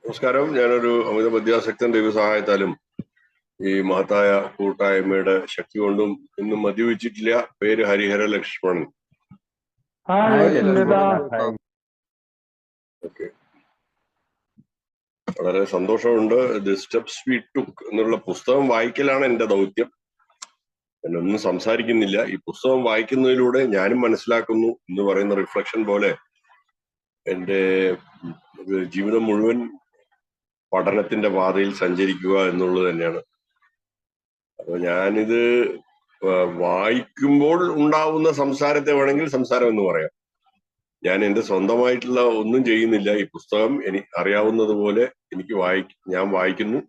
നമസ്കാരം. ഞാനൊരു അമിത മദ്യാസക്തൻ ദൈവസഹായത്താലും ഈ മഹത്തായ കൂട്ടായ്മയുടെ ശക്തി കൊണ്ടും ഇന്നും മദ്യപിച്ചിട്ടില്ല. പേര് ഹരിഹര ലക്ഷ്മണൻ. ഓക്കെ, വളരെ സന്തോഷമുണ്ട്. ദി സ്റ്റെപ്സ് വി ടുക്ക് എന്നുള്ള പുസ്തകം വായിക്കലാണ് എന്റെ ദൗത്യം. ഞാനൊന്നും സംസാരിക്കുന്നില്ല. ഈ പുസ്തകം വായിക്കുന്നതിലൂടെ ഞാനും മനസ്സിലാക്കുന്നു എന്ന് പറയുന്ന റിഫ്ലക്ഷൻ പോലെ എന്റെ ജീവിതം മുഴുവൻ പഠനത്തിന്റെ പാതയിൽ സഞ്ചരിക്കുക എന്നുള്ളത് തന്നെയാണ്. അപ്പൊ ഞാനിത് വായിക്കുമ്പോൾ ഉണ്ടാവുന്ന സംസാരത്തെ വേണമെങ്കിൽ സംസാരം എന്ന് പറയാം. ഞാൻ എന്റെ സ്വന്തമായിട്ടുള്ള ഒന്നും ചെയ്യുന്നില്ല. ഈ പുസ്തകം എനിക്ക് അറിയാവുന്നത് പോലെ ഞാൻ വായിക്കുന്നു.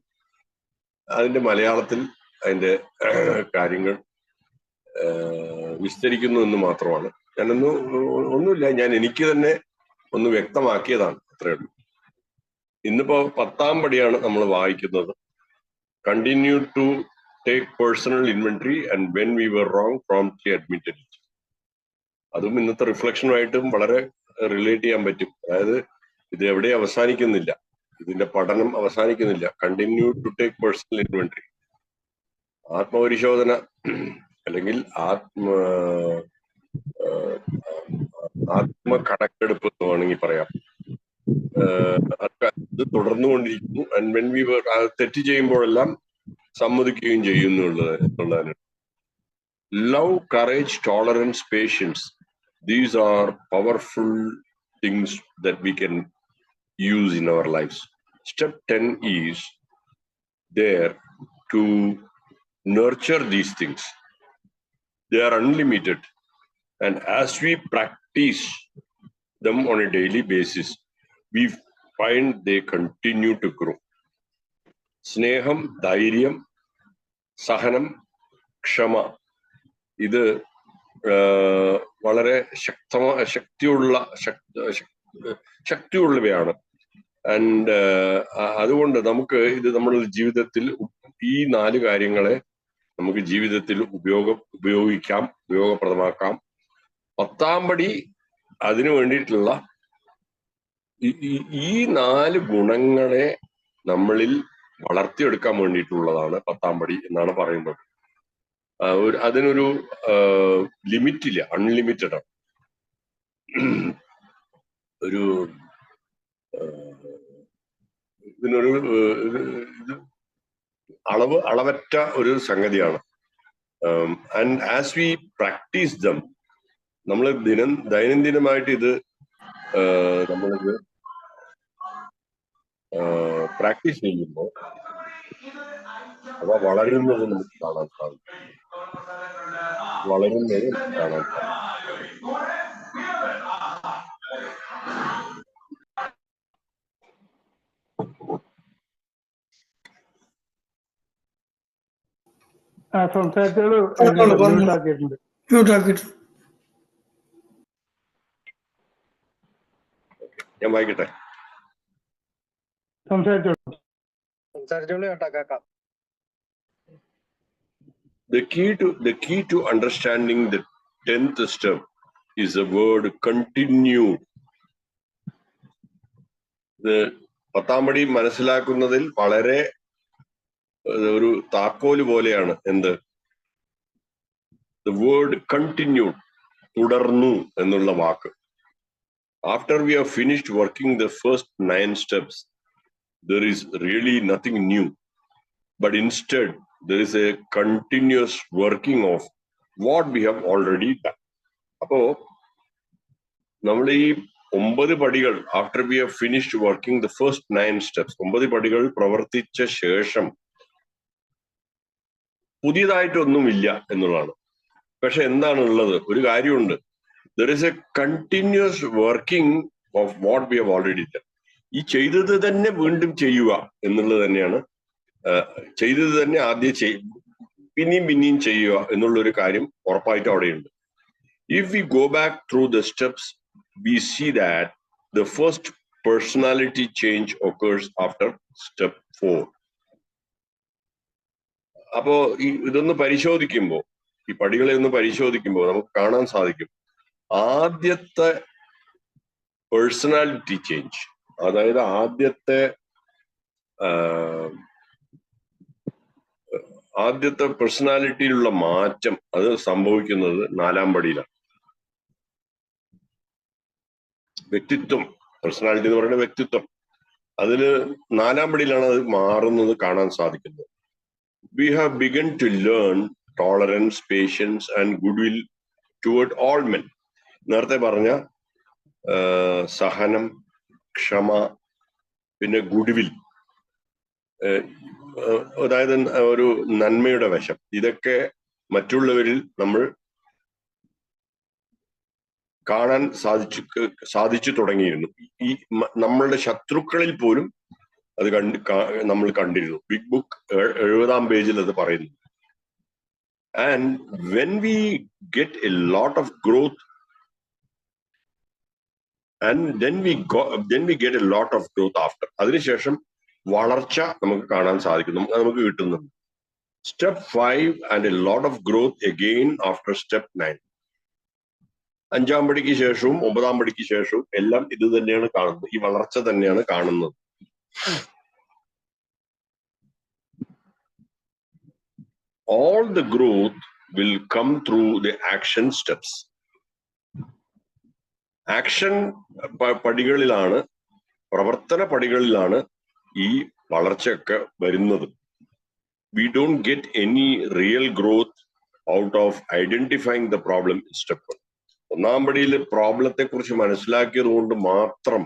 അതിന്റെ മലയാളത്തിൽ അതിന്റെ കാര്യങ്ങൾ വിസ്തരിക്കുന്നു എന്ന് മാത്രമാണ്. ഒന്നുമില്ല, ഞാൻ എനിക്ക് തന്നെ ഒന്ന് വ്യക്തമാക്കിയതാണ്, അത്രേ ഉള്ളൂ. ഇന്നിപ്പോ 10-ാം പടിയാണ് നമ്മൾ വായിക്കുന്നത്. Continue to take personal inventory and when we were wrong promptly admitted. അതും ഇന്നത്തെ റിഫ്ലക്ഷനുമായിട്ടും വളരെ റിലേറ്റ് ചെയ്യാൻ പറ്റും. അതായത് ഇത് എവിടെ അവസാനിക്കുന്നില്ല, ഇതിന്റെ പഠനം അവസാനിക്കുന്നില്ല. Continue to take personal inventory, ആത്മപരിശോധന അല്ലെങ്കിൽ ആത്മകണക്കെടുപ്പ് എന്ന് വേണമെങ്കിൽ പറയാം. അത് തുടർന്നുകൊണ്ടിരിക്കുന്നു. ആൻഡ് വെൻ വി വർ തെറ്റ് ചെയ്യുമ്പോഴെല്ലാം സമ്മതിക്കുകയും ചെയ്യുന്നുള്ളതാണ്. Love, courage, tolerance, patience, these are powerful things that we can use in our lives. Step 10 is there to nurture these things. They are unlimited, and as we practice them on a daily basis, we find they continue to grow. സ്നേഹം, ധൈര്യം, സഹനം, ക്ഷമ, ഇത് വളരെ ശക്തിയുള്ളവയാണ്. And അതുകൊണ്ട് നമുക്ക് ഇത് നമ്മുടെ ജീവിതത്തിൽ ഈ 4 കാര്യങ്ങളെ നമുക്ക് ജീവിതത്തിൽ ഉപയോഗപ്രദമാക്കാം. 10-ാം പടി അതിനു വേണ്ടിയിട്ടുള്ള ഈ 4 ഗുണങ്ങളെ നമ്മളിൽ വളർത്തിയെടുക്കാൻ വേണ്ടിയിട്ടുള്ളതാണ് 10-ാം പടി എന്നാണ് പറയുന്നത്. അതിനൊരു ലിമിറ്റ് ഇല്ല, അൺലിമിറ്റഡ് ആണ്. ഇതിനൊരു അളവറ്റ ഒരു സംഗതിയാണ്. And as we practice dum, നമ്മൾ ദൈനംദിനമായിട്ട് ഇത് നമ്മളിത് പ്രാക്ടീസ് ചെയ്യുമ്പോൾ അവ വളരുന്നത് നമുക്ക് കാണാൻ സാധിക്കും. ഞാൻ വായിക്കട്ടെ. The key to understanding the 10th step is the word continue. ഇത് 10-ാം പടി മനസ്സിലാക്കുന്നതിൽ വളരെ ഒരു താക്കോല് പോലെയാണ്. എന്ത്? The word continued, തുടർന്നു എന്നുള്ള വാക്ക്. After we have finished working the first 9 steps, there is really nothing new, but instead there is a continuous working of what we have already done. അപ്പോ നമ്മൾ ഈ 9 പടികൾ, after we have finished working the first 9 steps, 9 പടികൾ പ്രവർത്തിച്ച ശേഷം പുതിയതായിട്ടൊന്നുമില്ല എന്നുള്ളതാണ്. പക്ഷെ എന്താണുള്ളത്? ഒരു കാര്യമുണ്ട്. There is A continuous working of what we have already done. ഈ ചെയ്തത് തന്നെ വീണ്ടും ചെയ്യുക എന്നുള്ളത് തന്നെയാണ്. ചെയ്തത് തന്നെ ആദ്യം പിന്നെയും ചെയ്യുക എന്നുള്ളൊരു കാര്യം ഉറപ്പായിട്ട് അവിടെയുണ്ട്. If we go back through the steps, we see that the first personality change occurs after step 4. അപ്പോ ഇതൊന്ന് പരിശോധിക്കുമ്പോൾ, ഈ പടികളെ ഒന്ന് പരിശോധിക്കുമ്പോൾ നമുക്ക് കാണാൻ സാധിക്കും, ആദ്യത്തെ പേഴ്സണാലിറ്റി ചേഞ്ച്. അതായത് ആദ്യത്തെ പേഴ്സണാലിറ്റിയിലുള്ള മാറ്റം അത് സംഭവിക്കുന്നത് 4-ാം പടിയിലാണ്. വ്യക്തിത്വം, പേഴ്സണാലിറ്റി എന്ന് പറയുന്നത് വ്യക്തിത്വം, അതില് 4-ാം പടിയിലാണ് അത് മാറുന്നത് കാണാൻ സാധിക്കുന്നത്. We have begun to learn tolerance, patience and goodwill toward all men. നേരത്തെ പറഞ്ഞ സഹനം, ക്ഷമ, പിന്നെ ഗുഡ്വിൽ, അതായത് ഒരു നന്മയുടെ വശം, ഇതൊക്കെ മറ്റുള്ളവരിൽ നമ്മൾ കാണാൻ സാധിച്ചു തുടങ്ങിയിരുന്നു. ഈ നമ്മളുടെ ശത്രുക്കളിൽ പോലും അത് നമ്മൾ കണ്ടിരുന്നു. ബിഗ് ബുക്ക് 70-ാം പേജിൽ അത് പറയുന്നു. And when we get a lot of growth then we get a lot of growth after. അതിനുശേഷം വളർച്ച നമുക്ക് കാണാൻ സാധിക്കും, നമുക്ക് കിട്ടുന്നുണ്ട്. Step 5 and a lot of growth again after step 9. 5-ാം പടിക്ക് ശേഷവും 9-ാം പടിക്ക് ശേഷവും എല്ലാം ഇത് തന്നെയാണ് കാണുന്നത്, ഈ വളർച്ച തന്നെയാണ് കാണുന്നത്. All the growth will come through the action steps. Action പടികളിലാണ്, പ്രവർത്തന പടികളിലാണ് ഈ വളർച്ചയൊക്കെ വരുന്നത്. We don't get any real growth out of identifying the problem in step 1. 1-ാം പടിയിൽ പ്രോബ്ലത്തെ കുറിച്ച് മനസ്സിലാക്കിയത് കൊണ്ട് മാത്രം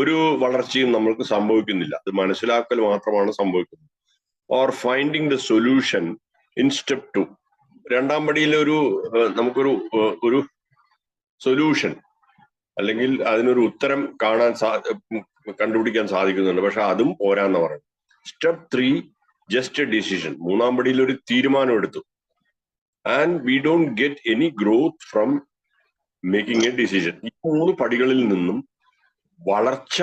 ഒരു വളർച്ചയും നമ്മൾക്ക് സംഭവിക്കുന്നില്ല, അത് മനസ്സിലാക്കൽ മാത്രമാണ് സംഭവിക്കുന്നത്. Or finding the solution in step 2. 2-ാം പടിയിൽ നമുക്കൊരു സൊല്യൂഷൻ അല്ലെങ്കിൽ അതിനൊരു ഉത്തരം കണ്ടുപിടിക്കാൻ സാധിക്കുന്നുണ്ട്, പക്ഷെ അതും പോരാന്ന് പറയുന്നത്. Step 3 just A decision. 3-ാം പടിയിൽ ഒരു തീരുമാനം എടുത്തു. And we don't get any growth from making A decision. ഈ 3 പടികളിൽ നിന്നും വളർച്ച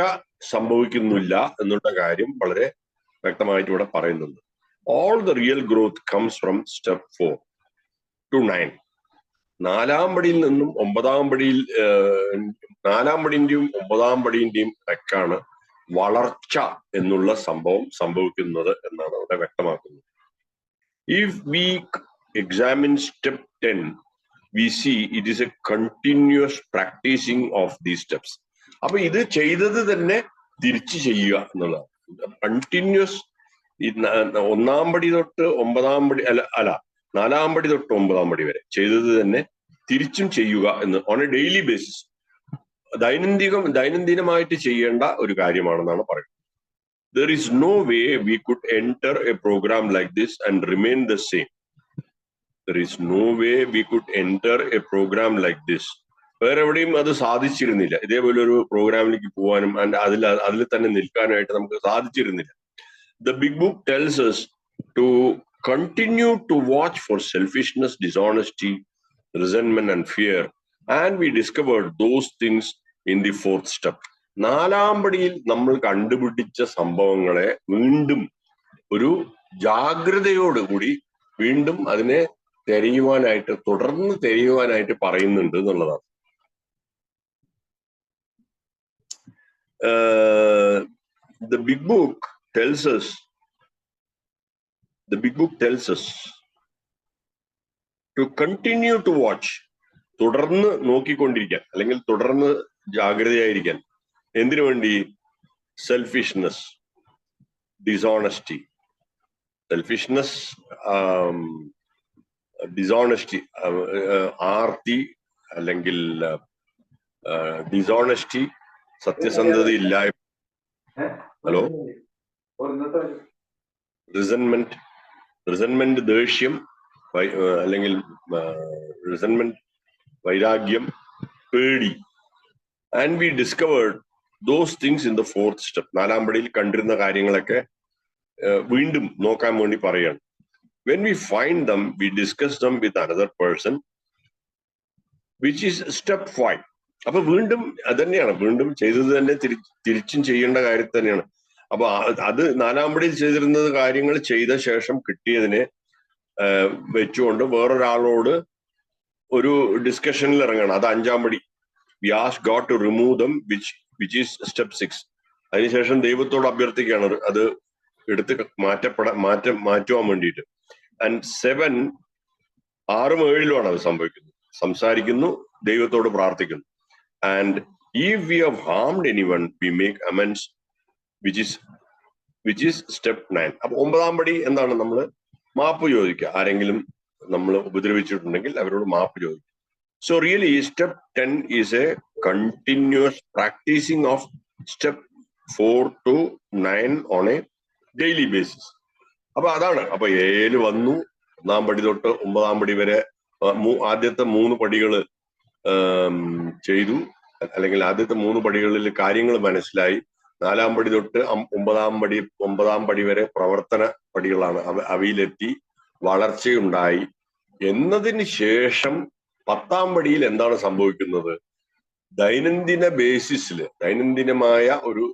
സംഭവിക്കുന്നില്ല എന്നുള്ള കാര്യം വളരെ വ്യക്തമായിട്ട് ഇവിടെ പറയുന്നുണ്ട്. All the real growth comes from step 4 to 9. 4-ാം പടിയിൽ നിന്നും 9-ാം പടിയിൽ, 4-ാം പടിന്റെയും 9-ാം പടിന്റെയും ഇടയ്ക്കാണ് വളർച്ച എന്നുള്ള സംഭവം സംഭവിക്കുന്നത് എന്നാണ് അവിടെ വ്യക്തമാക്കുന്നത്. If we examine step 10, we see it is a continuous practicing of these steps. അപ്പൊ ഇത് ചെയ്തത് തന്നെ തിരിച്ചു ചെയ്യുക എന്നുള്ളതാണ്. കണ്ടിന്യൂസ്. 1-ാം പടി തൊട്ട് 9-ാം പടി അല്ല 4-ാം പടി തൊട്ട് 9-ാം പടി വരെ ചെയ്തത് തന്നെ തിരിച്ചും ചെയ്യുക എന്ന് ഓൺ എ ഡെയിലി ബേസിസ് ദൈനംദിനമായിട്ട് ചെയ്യേണ്ട ഒരു കാര്യമാണെന്നാണ് പറയുന്നത്. There is no way we could enter a program like this and remain the same. There is no way we could enter a program like this. വേറെ എവിടെയും അത് സാധിച്ചിരുന്നില്ല, ഇതേപോലെ ഒരു പ്രോഗ്രാമിലേക്ക് പോകാനും അതിൽ തന്നെ നിൽക്കാനായിട്ട് നമുക്ക് സാധിച്ചിരുന്നില്ല. The big book tells us to continue to watch for selfishness, dishonesty, resentment and fear, and we discovered those things in the 4th step. 4-ാം പടിയിൽ നമ്മൾ കണ്ടുപിടിച്ച സംഭവങ്ങളെ വീണ്ടും ഒരു ജാഗ്രതയോടുകൂടി വീണ്ടും അതിനെ തുടർന്ന് തെരയുവാനായിട്ട് പറയുന്നുണ്ട് എന്നുള്ളതാണ്. The big book tells us to continue to watch. തുടർന്ന് നോക്കിക്കൊണ്ടിരിക്കാൻ അല്ലെങ്കിൽ തുടർന്ന് ജാഗ്രതയായിരിക്കാൻ. എന്തിനു വേണ്ടി? സെൽഫിഷ്നെസ്, ഡിസോണസ്റ്റി, ആർത്തി അല്ലെങ്കിൽ ഡിസോണസ്റ്റി, സത്യസന്ധത ഇല്ലായ്മ, റിസൺമെന്റ് ദേഷ്യം അല്ലെങ്കിൽ റിസൺമെന്റ് വൈരാഗ്യം, പേടി. And we discovered those things in the 4th step. 4-ാം പടിയിൽ കണ്ടിരുന്ന കാര്യങ്ങളൊക്കെ വീണ്ടും നോക്കാൻ വേണ്ടി പറയാണ്. When we find them, we discuss them with another person, which is step 5. അപ്പൊ വീണ്ടും അതന്നെയാണ്, വീണ്ടും ചെയ്തത് തന്നെ തിരിച്ചും ചെയ്യേണ്ട കാര്യം തന്നെയാണ്. അപ്പൊ അത് 4-ാം പടിയിൽ ചെയ്തിരുന്നത് കാര്യങ്ങൾ ചെയ്ത ശേഷം കിട്ടിയതിനെ വെച്ചുകൊണ്ട് വേറൊരാളോട് ഒരു ഡിസ്കഷനിൽ ഇറങ്ങണം. അത് 5-ാം പടി. We ask God to remove them which is step 6. അതിനുശേഷം ദൈവത്തോട് അഭ്യർത്ഥിക്കുകയാണ് അത് എടുത്ത് മാറ്റുവാൻ വേണ്ടിയിട്ട്. ആൻഡ് 7 6ഉം 7ലുമാണ് അത് സംഭവിക്കുന്നത്. സംസാരിക്കുന്നു, ദൈവത്തോട് പ്രാർത്ഥിക്കുന്നു. And if we have harmed anyone, we make amends, which is step 9. അപ്പൊ 9ാം പടി എന്താണ്? നമ്മൾ മാപ്പ് ചോദിക്കുക. ആരെങ്കിലും നമ്മൾ ഉപദ്രവിച്ചിട്ടുണ്ടെങ്കിൽ അവരോട് മാപ്പ് ചോദിക്കുക. So really step 10 is a continuous practicing of step 4 to 9 on a daily basis. അപ്പൊ അതാണ്. അപ്പൊ 7 വന്നു, 1ാം പടി തൊട്ട് 9ാം പടി വരെ ആദ്യത്തെ 3 പടികൾ ചെയ്തു, അല്ലെങ്കിൽ ആദ്യത്തെ 3 പടികളിൽ കാര്യങ്ങൾ മനസ്സിലായി. 4ാം പടി തൊട്ട് 9ാം പടി വരെ പ്രവർത്തന പടികളാണ്. അവയിലെത്തി വളർച്ചയുണ്ടായി എന്നതിന് ശേഷം 10ാം പടിയിൽ എന്താണ് സംഭവിക്കുന്നത്? ദൈനംദിന ബേസിസിൽ ദൈനംദിനമായ ഒരു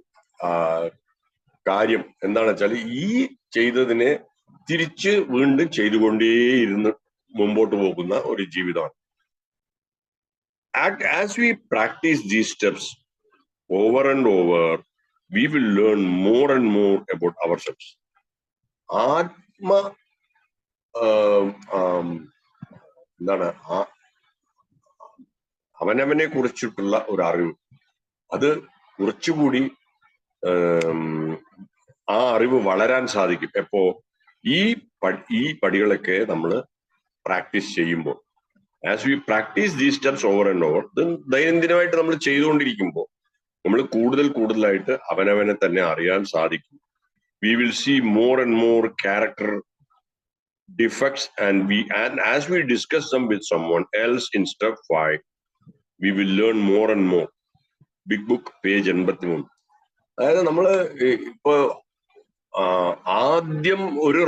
കാര്യം എന്താണെന്ന് വെച്ചാൽ ഈ ചെയ്തതിനെ തിരിച്ച് വീണ്ടും ചെയ്തുകൊണ്ടേയിരുന്ന് മുമ്പോട്ട് പോകുന്ന ഒരു ജീവിതമാണ്. As we practice these steps over and over, we will learn more and more about ourselves. എന്താണ് അവനവനെ കുറിച്ചിട്ടുള്ള ഒരു അറിവ്, അത് കുറച്ചുകൂടി ആ അറിവ് വളരാൻ സാധിക്കും. എപ്പോ? ഈ പടികളൊക്കെ നമ്മൾ പ്രാക്ടീസ് ചെയ്യുമ്പോൾ. As we practise these steps over and over, ദൈനംദിനമായിട്ട് നമ്മൾ ചെയ്തുകൊണ്ടിരിക്കുമ്പോൾ നമ്മൾ കൂടുതലായിട്ട് അവനവനെ തന്നെ അറിയാൻ സാധിക്കും. We will see more and more character defects, and as we discuss them with someone else in step 5, we will learn more and more. Big book page 83. അതായത് നമ്മള് ഇപ്പൊ ആദ്യം ഒരു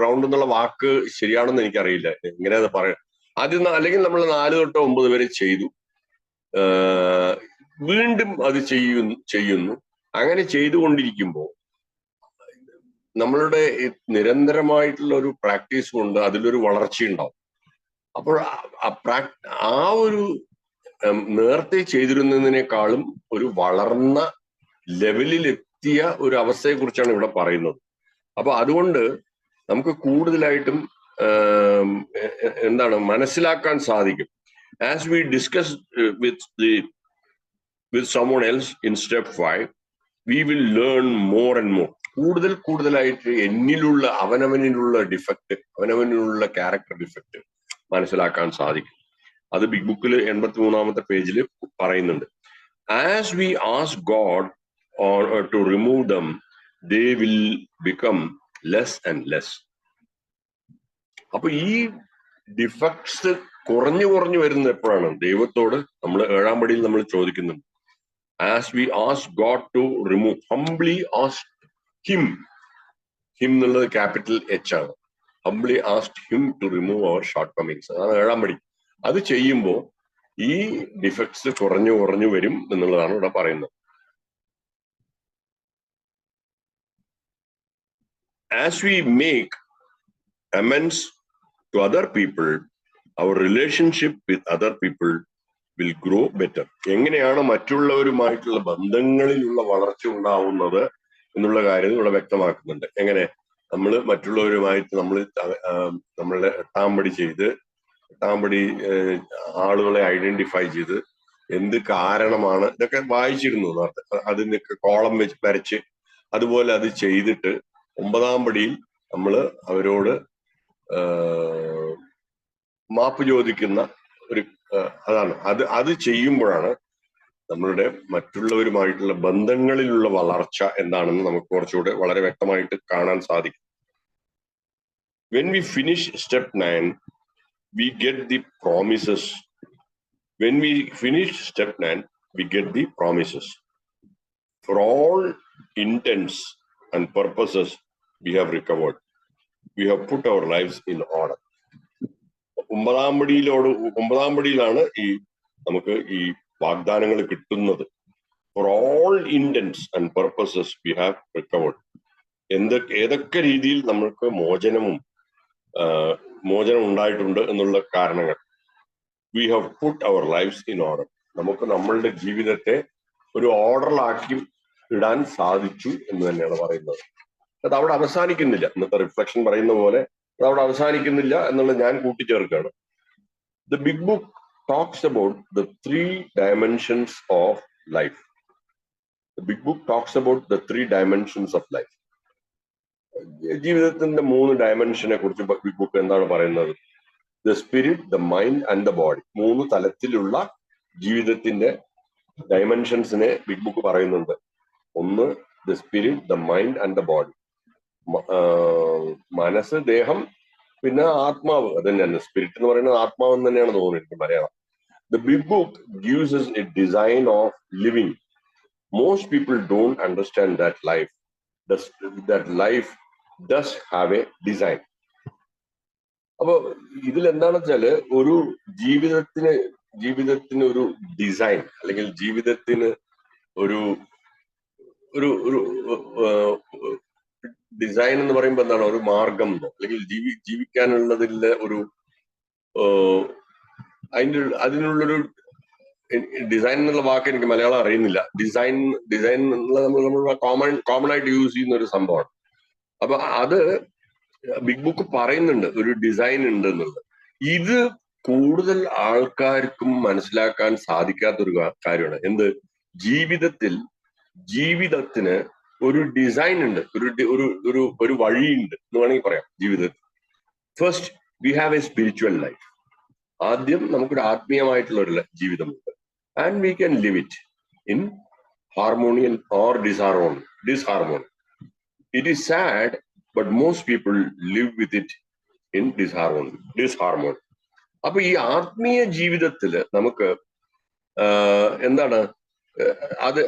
റൗണ്ട് എന്നുള്ള വാക്ക് ശരിയാണെന്ന് എനിക്കറിയില്ല, എങ്ങനെ അത് പറയാം. ആദ്യം അല്ലെങ്കിൽ നമ്മൾ 4 തൊട്ട് 9 വരെ ചെയ്തു, വീണ്ടും അത് ചെയ്യുന്നു. അങ്ങനെ ചെയ്തുകൊണ്ടിരിക്കുമ്പോൾ നമ്മളുടെ നിരന്തരമായിട്ടുള്ള ഒരു പ്രാക്ടീസ് കൊണ്ട് അതിലൊരു വളർച്ചയുണ്ടാവും. അപ്പോൾ ആ ഒരു നേരത്തെ ചെയ്തിരുന്നതിനേക്കാളും ഒരു വളർന്ന ലെവലിലെത്തിയ ഒരു അവസ്ഥയെ കുറിച്ചാണ് ഇവിടെ പറയുന്നത്. അപ്പൊ അതുകൊണ്ട് നമുക്ക് കൂടുതലായിട്ടും എന്താണ് മനസ്സിലാക്കാൻ സാധിക്കും. As we discuss with someone else in step 5, we will learn more and more. കൂടുതലായിട്ട് എന്നിലുള്ള അവനവനിലുള്ള ഡിഫക്റ്റ്, അവനവനിലുള്ള ക്യാരക്ടർ ഡിഫക്റ്റ് മനസ്സിലാക്കാൻ സാധിക്കും. അത് ബിഗ് ബുക്കിൽ 83ാമത്തെ പേജിൽ പറയുന്നുണ്ട്. As we ask God to remove them, they will become less and less. അപ്പൊ ഈ ഡിഫക്ട്സ് കുറഞ്ഞു വരുന്ന എപ്പോഴാണ്? ദൈവത്തോട് നമ്മൾ 7ാം പടിയിൽ നമ്മൾ ചോദിക്കുന്നുണ്ട്. As we ask God to remove, humbly ask him എന്നുള്ളത് ക്യാപിറ്റൽ H ആണ്. Humbly asked him to remove our shortcomings. അതാണ് 7ാം പടി. അത് ചെയ്യുമ്പോൾ ഈ ഡിഫക്ട്സ് കുറഞ്ഞു വരും എന്നുള്ളതാണ് ഇവിടെ പറയുന്നത്. As we make amends to other people, our relationship with other people will grow better. എങ്ങനെയാണ് മറ്റുള്ളവരുമായിട്ടുള്ള ബന്ധങ്ങളിലുള്ള വളർച്ച ഉണ്ടാവുന്നത് എന്നുള്ള കാര്യം ഇവിടെ വ്യക്തമാക്കുന്നുണ്ട്. എങ്ങനെ നമ്മൾ മറ്റുള്ളവരുമായിട്ട് നമ്മളുടെ 8ാം പടി ചെയ്ത് 8ാം പടി ആളുകളെ ഐഡന്റിഫൈ ചെയ്ത് എന്ത് കാരണമാണ്, ഇതൊക്കെ വായിച്ചിരുന്നു നേരത്തെ. അതിനൊക്കെ കോളം വരച്ച് അതുപോലെ അത് ചെയ്തിട്ട് 9ാം പടിയിൽ നമ്മൾ അവരോട് മാപ്പ് ചോദിക്കുന്ന ഒരു അതാണ്. അത് ചെയ്യുമ്പോഴാണ് നമ്മളുടെ മറ്റുള്ളവരുമായിട്ടുള്ള ബന്ധങ്ങളിലുള്ള വളർച്ച എന്താണെന്ന് നമുക്ക് കുറച്ചുകൂടെ വളരെ വ്യക്തമായിട്ട് കാണാൻ സാധിക്കും. When we finish step 9, we get the promises. When we finish step 9, we get the promises. For all intents and purposes we have recovered. We have put our lives in order. 9ാം പടിയിലാണ് നമുക്ക് ഈ വാഗ്ദാനങ്ങൾ കിട്ടുന്നത്. For all intents and purposes we have recovered. ഏതൊക്കെ രീതിയിൽ നമ്മൾക്ക് മോചനം ഉണ്ടായിട്ടുണ്ട് എന്നുള്ള കാരണങ്ങൾ. We have put our lives in order. നമുക്ക് നമ്മളുടെ ജീവിതത്തെ ഒരു ഓർഡറിലാക്കി ഇടാൻ സാധിച്ചു എന്ന് തന്നെയാണ് പറയുന്നത്. അത് അവിടെ അവസാനിക്കുന്നില്ല. ഇന്നത്തെ റിഫ്ലക്ഷൻ പറയുന്ന പോലെ അത് അവിടെ അവസാനിക്കുന്നില്ല എന്നുള്ളത് ഞാൻ കൂട്ടിച്ചേർക്കുകയാണ്. The big book talks about the 3 dimensions of life. The big book talks about the 3 dimensions of life. ജീവിതത്തിന്റെ 3 ഡയമെൻഷനെ കുറിച്ച് ബിഗ് ബുക്ക് എന്താണ് പറയുന്നത്? The spirit, the mind and the body. 3 തലത്തിലുള്ള ജീവിതത്തിന്റെ ഡയമെൻഷൻസിനെ ബിഗ് ബുക്ക് പറയുന്നുണ്ട്. ഒന്ന് the spirit, the mind and the body. മനസ്സ്, ദേഹം, പിന്നെ ആത്മാവ്. അത് തന്നെയാണ് സ്പിരിറ്റ് എന്ന് പറയുന്നത്. ആത്മാവ് എന്ന് തന്നെയാണ് തോന്നുന്നത് എനിക്ക് Malayalam. The big book gives us a design of living. Most people don't understand that life does have a design. അപ്പൊ ഇതിൽ എന്താണെന്ന് വെച്ചാല് ഒരു ജീവിതത്തിന് ഒരു ഡിസൈൻ, അല്ലെങ്കിൽ ജീവിതത്തിന് ഒരു ഒരു ഒരു ഡിസൈൻ എന്ന് പറയുമ്പോൾ എന്താണ്? ഒരു മാർഗം, അല്ലെങ്കിൽ ജീവിക്കാനുള്ളതിന്റെ ഒരു അതിനുള്ളൊരു ഡിസൈൻ എന്നുള്ള വാക്ക് എനിക്ക് മലയാളം അറിയുന്നില്ല. ഡിസൈൻ എന്നുള്ള നമ്മൾ കോമൺ ആയിട്ട് യൂസ് ചെയ്യുന്ന ഒരു സംഭവമാണ്. അപ്പൊ അത് ബിഗ് ബുക്ക് പറയുന്നുണ്ട്, ഒരു ഡിസൈൻ ഉണ്ട് എന്നുള്ളത്. ഇത് കൂടുതൽ ആൾക്കാർക്കും മനസ്സിലാക്കാൻ സാധിക്കാത്തൊരു കാര്യമാണ്. എന്ത്? ജീവിതത്തിന് ഒരു ഡിസൈൻ ഉണ്ട്, ഒരു വഴിയുണ്ട് എന്ന് വേണമെങ്കിൽ പറയാം ജീവിതത്തിൽ. First we have a spiritual life. ആദ്യം നമുക്കൊരു ആത്മീയമായിട്ടുള്ള ഒരു ജീവിതമുണ്ട്. And we can live it in harmony or disharmony. It is sad, but most people live with it in disharmony. അപ്പൊ ഈ ആത്മീയ ജീവിതത്തില് നമുക്ക് എന്താണ്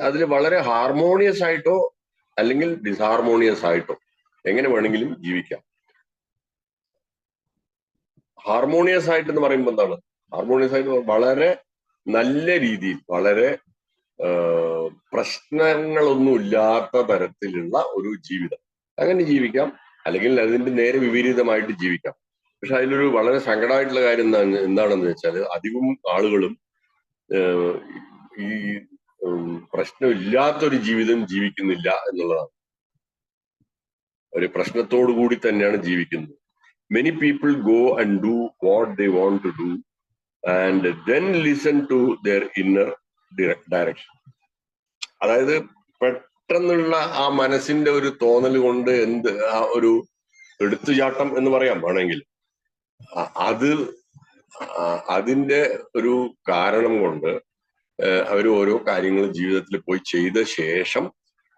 അതിൽ വളരെ ഹാർമോണിയസ് ആയിട്ടോ അല്ലെങ്കിൽ ഡിസ്ഹാർമോണിയസ് ആയിട്ടോ എങ്ങനെ വേണമെങ്കിലും ജീവിക്കാം. ഹാർമോണിയസ് ആയിട്ട് എന്ന് പറയുമ്പോൾ എന്താണ്? ഹാർമോണിയസ് ആയിട്ട് വളരെ നല്ല രീതിയിൽ, വളരെ പ്രശ്നങ്ങളൊന്നും ഇല്ലാത്ത തരത്തിലുള്ള ഒരു ജീവിതം, അങ്ങനെ ജീവിക്കാം. അല്ലെങ്കിൽ അതിന്റെ നേരെ വിപരീതമായിട്ട് ജീവിക്കാം. പക്ഷെ അതിലൊരു വളരെ സങ്കടമായിട്ടുള്ള കാര്യം എന്താണെന്ന് വെച്ചാൽ അധികം ആളുകളും ഈ പ്രശ്നമില്ലാത്തൊരു ജീവിതം ജീവിക്കുന്നില്ല എന്നുള്ളതാണ്. ഒരു പ്രശ്നത്തോടു കൂടി തന്നെയാണ് ജീവിക്കുന്നത്. Many people go and do what they want to do and then listen to their inner direction. അതായത് പെട്ടെന്നുള്ള ആ മനസ്സിന്റെ ഒരു തോന്നൽ കൊണ്ട് ആ ഒരു എടുത്തുചാട്ടം എന്ന് പറയാം വേണമെങ്കിൽ, അതിന്റെ ഒരു കാരണം കൊണ്ട് അവർ ഓരോ കാര്യങ്ങൾ ജീവിതത്തിൽ പോയി ചെയ്ത ശേഷം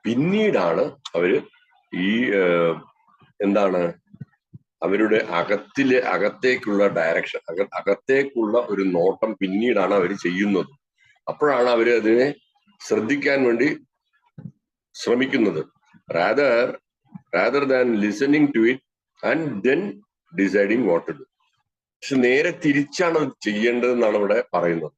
പിന്നീടാണ് അവര് ഈ എന്താണ് അവരുടെ അകത്തേക്കുള്ള ഡയറക്ഷൻ, അകത്തേക്കുള്ള ഒരു നോട്ടം പിന്നീടാണ് അവർ ചെയ്യുന്നത്. അപ്പോഴാണ് അവർ അതിനെ ശ്രദ്ധിക്കാൻ വേണ്ടി ശ്രമിക്കുന്നത്. rather than listening to it and then deciding what to do. പക്ഷെ നേരെ തിരിച്ചാണ് അത് ചെയ്യേണ്ടതെന്നാണ് ഇവിടെ പറയുന്നത്.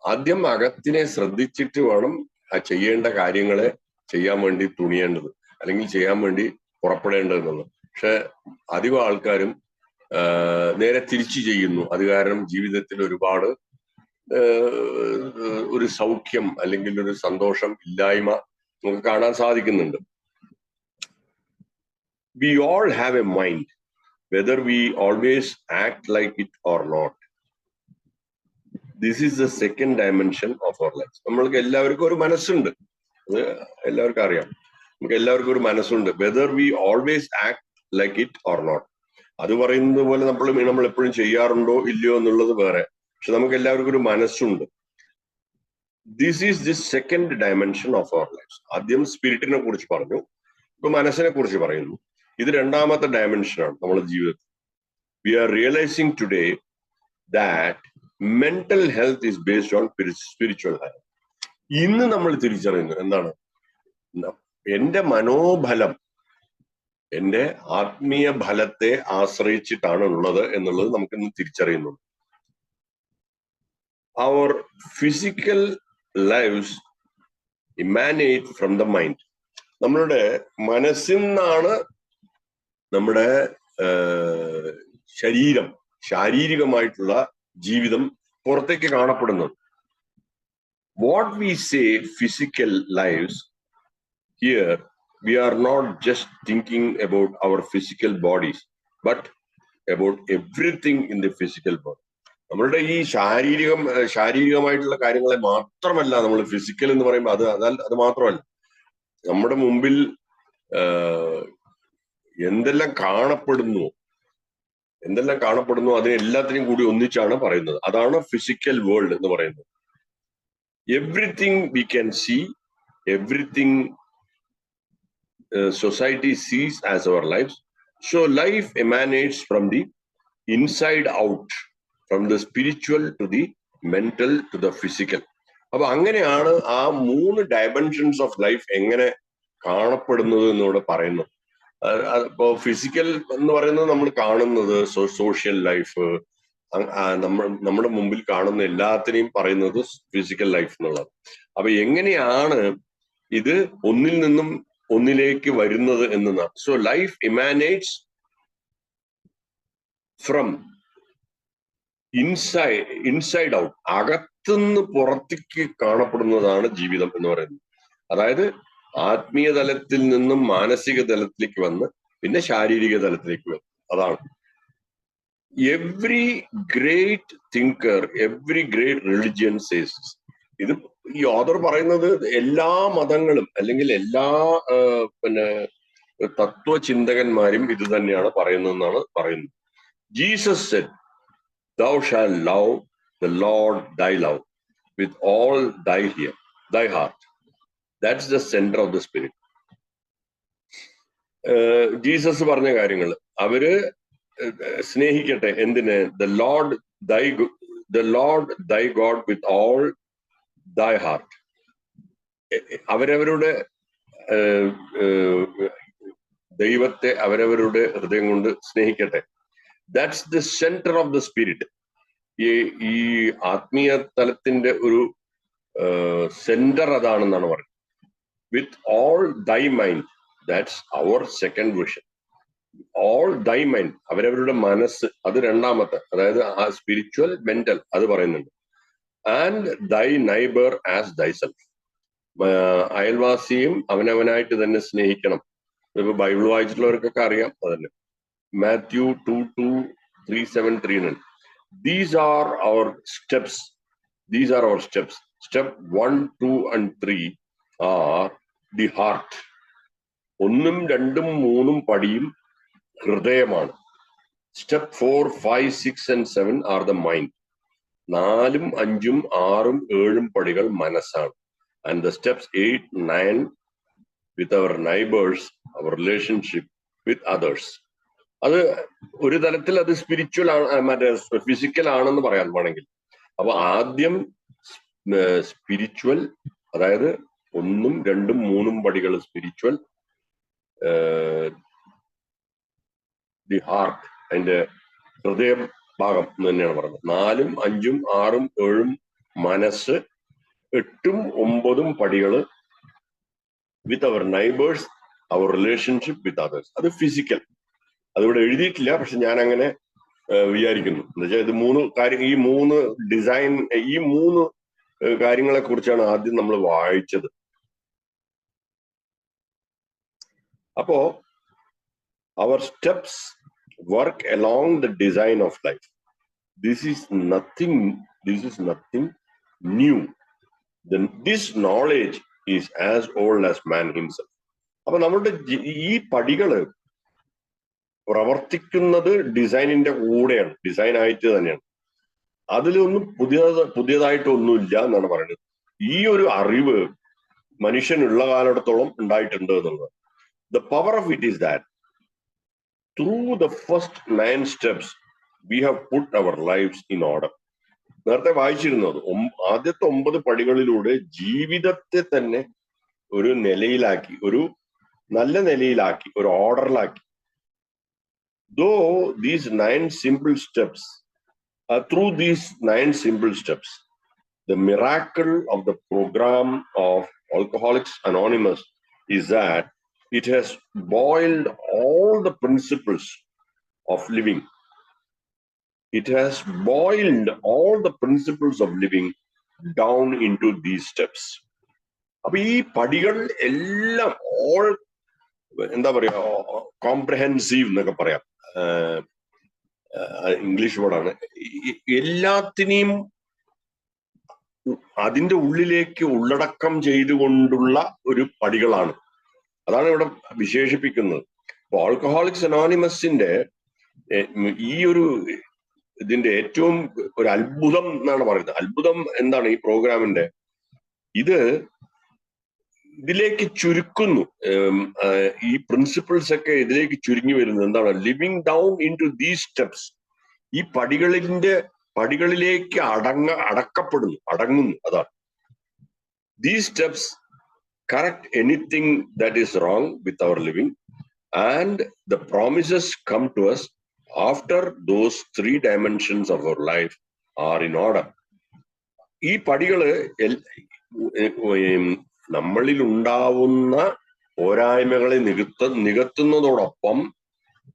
ആദ്യം അകത്തിനെ ശ്രദ്ധിച്ചിട്ട് വേണം ആ ചെയ്യേണ്ട കാര്യങ്ങളെ ചെയ്യാൻ വേണ്ടി തുണിയേണ്ടത്, അല്ലെങ്കിൽ ചെയ്യാൻ വേണ്ടി പുറപ്പെടേണ്ടതെന്നുള്ളത്. പക്ഷെ അധികം ആൾക്കാരും നേരെ തിരിച്ചു ചെയ്യുന്നു. അത് കാരണം ജീവിതത്തിൽ ഒരുപാട് ഒരു സൗഖ്യം അല്ലെങ്കിൽ ഒരു സന്തോഷം ഇല്ലായ്മ നമുക്ക് കാണാൻ സാധിക്കുന്നുണ്ട്. We all have a mind, whether we always act like it or not. This is the second dimension of our life. നമ്മൾക്ക് എല്ലാവർക്കും ഒരു മനസ്സുണ്ട്, അത് എല്ലാവർക്കും അറിയാം. നമുക്ക് എല്ലാവർക്കും ഒരു മനസ്സുണ്ട്. Whether we always act like it or not. അത് പറയുന്നത് പോലെ നമ്മൾ എപ്പോഴും ചെയ്യാറുണ്ടോ ഇല്ലയോ എന്നുള്ളത് വേറെ. പക്ഷെ നമുക്ക് എല്ലാവർക്കും ഒരു മനസ്സുണ്ട്. This is the second dimension of our life. ആദ്യം സ്പിരിറ്റിനെ കുറിച്ച് പറഞ്ഞു, ഇപ്പൊ മനസ്സിനെ കുറിച്ച് പറയുന്നു. ഇത് രണ്ടാമത്തെ ഡയമെൻഷനാണ് നമ്മുടെ ജീവിതത്തിൽ. We are realising today that mental health is based on spiritual health. ഇന്ന് നമ്മൾ തിരിച്ചറിയുന്നു എന്താണ്? എന്റെ മനോബലം എന്റെ ആത്മീയ ഫലത്തെ ആശ്രയിച്ചിട്ടാണ് ഉള്ളത് എന്നുള്ളത് നമുക്കിന്ന് തിരിച്ചറിയുന്നു. Our physical lives emanate from the mind. നമ്മളുടെ മനസ്സിൽ നിന്നാണ് നമ്മുടെ ശാരീരികമായിട്ടുള്ള ജീവിതം പുറത്തേക്ക് കാണപ്പെടുന്നത്. what we say physical lives, here we are not just thinking about our physical bodies, but about everything in the physical body. നമ്മളുടെ ഈ ശാരീരികമായിട്ടുള്ള കാര്യങ്ങളെ മാത്രമല്ല നമ്മൾ ഫിസിക്കൽ എന്ന് പറയുമ്പോൾ അത് മാത്രമല്ല. നമ്മുടെ മുമ്പിൽ എന്തെല്ലാം കാണപ്പെടുന്നു അതിനെ എല്ലാത്തിനും കൂടി ഒന്നിച്ചാണ് പറയുന്നത്. അതാണ് ഫിസിക്കൽ വേൾഡ് എന്ന് പറയുന്നത്. Everything we can see, everything society sees as our lives. So life emanates from the inside out, from the spiritual to the mental to the physical. അപ്പൊ അങ്ങനെയാണ് ആ 3 ഡയമെൻഷൻസ് ഓഫ് ലൈഫ് എങ്ങനെ കാണപ്പെടുന്നത് എന്നിവിടെ പറയുന്നത്. ഇപ്പോ ഫിസിക്കൽ എന്ന് പറയുന്നത് നമ്മൾ കാണുന്നത് സോഷ്യൽ ലൈഫ്, നമ്മുടെ മുമ്പിൽ കാണുന്ന എല്ലാത്തിനെയും പറയുന്നത് ഫിസിക്കൽ ലൈഫ് എന്നുള്ളത്. അപ്പൊ എങ്ങനെയാണ് ഇത് ഒന്നിൽ നിന്നും ഒന്നിലേക്ക് വരുന്നത് എന്നാണ്. So life emanates from inside out, അകത്തുനിന്ന് പുറത്തേക്ക് കാണപ്പെടുന്നതാണ് ജീവിതം എന്ന് പറയുന്നത്. അതായത് ആത്മീയ തലത്തിൽ നിന്നും മാനസിക തലത്തിലേക്ക് വന്ന് പിന്നെ ശാരീരിക തലത്തിലേക്ക് വന്നു. അതാണ് every great thinker, every great religion says. ഇത് ഈ ഓഥർ പറയുന്നത് എല്ലാ മതങ്ങളും അല്ലെങ്കിൽ എല്ലാ തത്വചിന്തകന്മാരും ഇത് തന്നെയാണ് പറയുന്നതെന്നാണ് പറയുന്നത്. Jesus Z, "Thou shalt love the Lord thy love with all thy heart." That's the center of the spirit. Jesus പറഞ്ഞ കാര്യങ്ങൾ അവര് സ്നേഹിക്കട്ടെ. എന്തിന്? The Lord thy God with all thy heart. അവരവരുടെ ദൈവത്തെ അവരവരുടെ ഹൃദയം കൊണ്ട് സ്നേഹിക്കട്ടെ. That's the centre of the spirit. ഈ ആത്മീയ തലത്തിന്റെ ഒരു സെന്റർ അതാണെന്നാണ് പറയുന്നത്. With all thy mind, that's our second vision. All thy mind, അവരവരുടെ മനസ്സ്, അത് രണ്ടാമത്തെ. അതായത് ആ സ്പിരിച്വൽ മെന്റൽ അത് പറയുന്നുണ്ട്. ആൻഡ് ദൈ നൈബർ ആസ് ദൈസെൽഫ്, അയൽവാസിയും അവനവനായിട്ട് തന്നെ സ്നേഹിക്കണം. ഇപ്പൊ ബൈബിൾ വായിച്ചിട്ടുള്ളവർക്കൊക്കെ അറിയാം അതന്നെ. Mathew 2:3-7-9. These are our steps. Step 1, 2 and 3 are the heart. 1, 2, 3 പടിയും ഹൃദയമാണ്. Step 4, 5, 6 and 7 are the mind. 4, 5, 6, 7 പടികൾ മനസ്സാണ്. And the steps 8, 9 with our neighbors, our relationship with others. അത് ഒരു തലത്തിൽ അത് സ്പിരിച്വൽ ആണ്, മറ്റേ ഫിസിക്കൽ ആണെന്ന് പറയാൻ വേണമെങ്കിൽ. അപ്പൊ ആദ്യം സ്പിരിച്വൽ, അതായത് 1, 2, 3 പടികൾ സ്പിരിച്വൽ. ദി ഹാർട്ട്, അതിന്റെ ഹൃദയ ഭാഗം എന്ന് തന്നെയാണ് പറയുന്നത്. 4, 5, 6, 7 മനസ്സ്. 8, 9 പടികള് with our neighbours, our relationship with others. അത് ഫിസിക്കൽ. അതിവിടെ എഴുതിയിട്ടില്ല, പക്ഷെ ഞാൻ അങ്ങനെ വിചാരിക്കുന്നു. എന്നുവെച്ചാൽ ഇത് 3 കാര്യം, ഈ 3 ഡിസൈൻ, ഈ 3 കാര്യങ്ങളെ കുറിച്ചാണ് ആദ്യം നമ്മൾ വായിച്ചത്. അപ്പോ our steps work along the design of life. This is nothing new. This knowledge is as old as man himself. അപ്പൊ നമ്മളുടെ ഈ പടികള് പ്രവർത്തിക്കുന്നത് ഡിസൈനിന്റെ കൂടെയാണ്, ഡിസൈൻ ആയിട്ട് തന്നെയാണ്. അതിലൊന്നും പുതിയതായിട്ടൊന്നുമില്ല എന്നാണ് പറയുന്നത്. ഈ ഒരു അറിവ് മനുഷ്യനുള്ള കാലത്തോളം ഉണ്ടായിട്ടുണ്ട് എന്നുള്ളത്. The power of it is that through the first 9 steps we have put our lives in order. നേരത്തെ വായിച്ചിരുന്നത് ആദ്യത്തെ 9 പടികളിലൂടെ ജീവിതത്തെ തന്നെ ഒരു നിലയിലാക്കി, ഒരു നല്ല നിലയിലാക്കി, ഒരു ഓർഡറിലാക്കി. Though these 9 simple steps, through these 9 simple steps, the miracle of the program of Alcoholics Anonymous is that it has boiled all the principles of living. It has boiled all the principles of living down into these steps. അപ്പൊ ഈ പടികൾ എല്ലാം all എന്താ പറയാ comprehensive എന്നൊക്കെ പറയാം, English വേർഡാണ്. എല്ലാത്തിനെയും അതിന്റെ ഉള്ളിലേക്ക് ഉള്ളടക്കം ചെയ്തുകൊണ്ടുള്ള ഒരു പടികളാണ്. അതാണ് ഇവിടെ വിശേഷിപ്പിക്കുന്നത്. അപ്പൊ ആൽക്കഹോളിക്സ് അനോണിമസിന്റെ ഈ ഒരു ഇതിന്റെ ഏറ്റവും ഒരു അത്ഭുതം എന്നാണ് പറയുന്നത്. അത്ഭുതം എന്താണ് ഈ പ്രോഗ്രാമിന്റെ? ഇതിലേക്ക് ചുരുക്കുന്നു, ഈ പ്രിൻസിപ്പിൾസ് ഒക്കെ ഇതിലേക്ക് ചുരുങ്ങി വരുന്നത് എന്താണ്? Living down in to these steps. ഈ പടികളിലേക്ക് അടങ്ങുന്നു. അതാണ് these steps correct anything that is wrong with our living and the promises come to us after those 3 dimensions of our life are in order. ഈ പടികള് നമ്മളിൽ ഉണ്ടാവുന്ന പോരായ്മകളെ നികത്തുന്നതോടൊപ്പം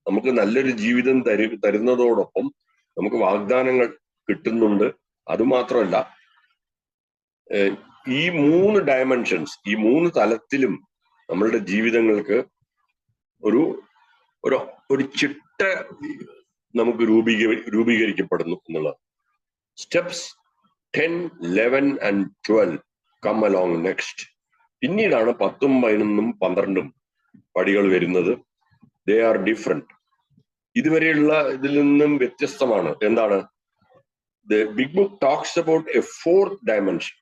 നമുക്ക് നല്ലൊരു ജീവിതം തരുന്നതോടൊപ്പം നമുക്ക് വാഗ്ദാനങ്ങൾ കിട്ടുന്നുണ്ട്. അതുമാത്രമല്ല, ഈ 3 ഡയമെൻഷൻസ്, ഈ 3 തലത്തിലും നമ്മളുടെ ജീവിതങ്ങൾക്ക് ഒരു ചിട്ട നമുക്ക് രൂപീകരിക്കപ്പെടുന്നു എന്നുള്ളത്. Steps 10, 11 and 12 come along next. പിന്നീടാണ് 10, 11, 12 പടികൾ വരുന്നത്. They are different. ഇതുവരെയുള്ള ഇതിൽ നിന്നും വ്യത്യസ്തമാണ്. എന്താണ്? The big book talks about a 4th dimension.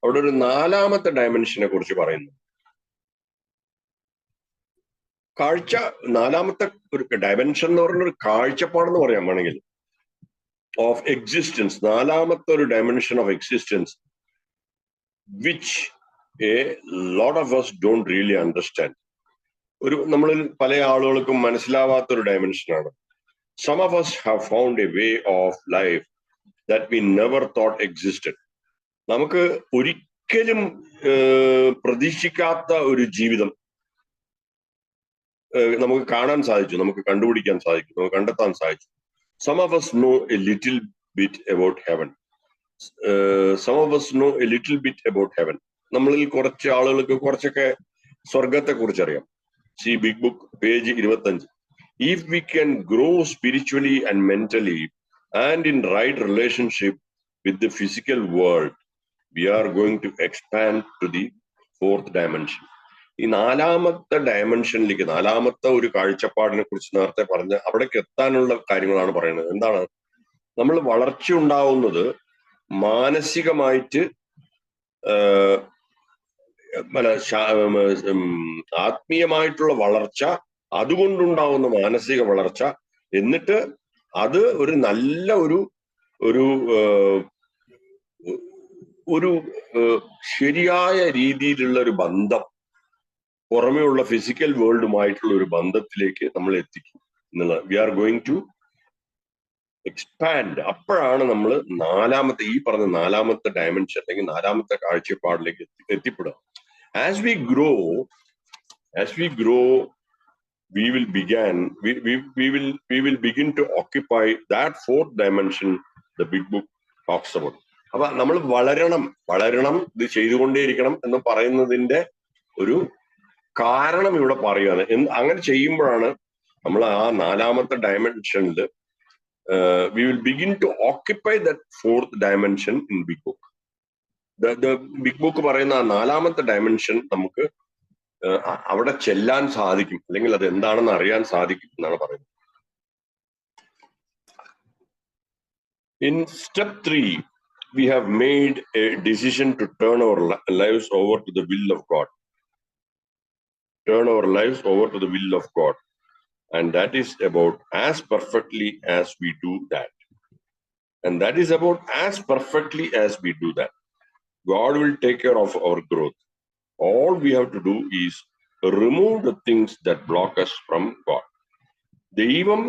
അവിടെ ഒരു 4ാമത്തെ ഡയമെൻഷനെ കുറിച്ച് പറയുന്നു. 4ാമത്തെ ഒരു ഡയമെൻഷൻ എന്ന് പറയുന്ന ഒരു കാഴ്ചപ്പാടെന്ന് പറയാൻ വേണമെങ്കിൽ ഓഫ് എക്സിസ്റ്റൻസ്. 4ാമത്തെ ഒരു dimension of existence which a lot of us don't really understand. നമ്മളിൽ പല ആളുകൾക്കും മനസ്സിലാവാത്തൊരു ഡയമെൻഷനാണ്. Some of us have found a way of life that we never thought existed. നമുക്ക് ഒരിക്കലും പ്രതീക്ഷിക്കാത്ത ഒരു ജീവിതം നമുക്ക് കാണാൻ സാധിച്ചു, നമുക്ക് കണ്ടുപിടിക്കാൻ സാധിച്ചു, നമുക്ക് കണ്ടെത്താൻ സാധിച്ചു. Some of us know a little bit about heaven. Some of us know a little bit about heaven. നമ്മളിൽ കുറച്ച് ആളുകൾക്ക് കുറച്ചൊക്കെ സ്വർഗത്തെ കുറിച്ച് അറിയാം. See Big Book, page 25. If we can grow spiritually and mentally and in right relationship with the physical world, we are going to expand to the 4th dimension. ഈ 4ാമത്തെ ഡയമെൻഷനിലേക്ക്, 4ാമത്തെ ഒരു കാഴ്ചപ്പാടിനെ കുറിച്ച് നേരത്തെ പറഞ്ഞ അവിടേക്ക് എത്താനുള്ള കാര്യങ്ങളാണ് പറയുന്നത്. എന്താണ്? നമ്മൾ വളർച്ച ഉണ്ടാവുന്നത് മാനസികമായിട്ട്, ആത്മീയമായിട്ടുള്ള വളർച്ച, അതുകൊണ്ടുണ്ടാവുന്ന മാനസിക വളർച്ച, എന്നിട്ട് അത് ഒരു നല്ല ഒരു ശരിയായ രീതിയിലുള്ള ഒരു ബന്ധം, പുറമെയുള്ള ഫിസിക്കൽ വേൾഡുമായിട്ടുള്ള ഒരു ബന്ധത്തിലേക്ക് നമ്മൾ എത്തിക്കും എന്നുള്ളത്. We are going to expand. അപ്പോഴാണ് നമ്മൾ 4ാമത്തെ, ഈ പറഞ്ഞ 4ാമത്തെ ഡയമെൻഷൻ അല്ലെങ്കിൽ 4ാമത്തെ കാഴ്ചപ്പാടിലേക്ക് എത്തിപ്പെടുക. As we grow, we will begin to occupy that 4th dimension the Big Book talks about. അപ്പൊ നമ്മൾ വളരണം, ഇത് ചെയ്തുകൊണ്ടേയിരിക്കണം എന്ന് പറയുന്നതിന്റെ ഒരു കാരണം ഇവിടെ പറയുകയാണ്. അങ്ങനെ ചെയ്യുമ്പോഴാണ് നമ്മൾ ആ 4ാമത്തെ ഡയമെൻഷനിൽ we will begin to occupy that 4th dimension in Big Book. The Big Book പറയുന്ന 4ാമത്തെ ഡയമെൻഷൻ നമുക്ക് അവിടെ ചെല്ലാൻ സാധിക്കും, അല്ലെങ്കിൽ അത് എന്താണെന്ന് അറിയാൻ സാധിക്കും എന്നാണ് പറയുന്നത്. In step 3, we have made a decision to turn our lives over to the will of God. Turn our lives over to the will of God. And that is about as perfectly as we do that. God will take care of our growth. All we have to do is remove the things that block us from God. ദൈവം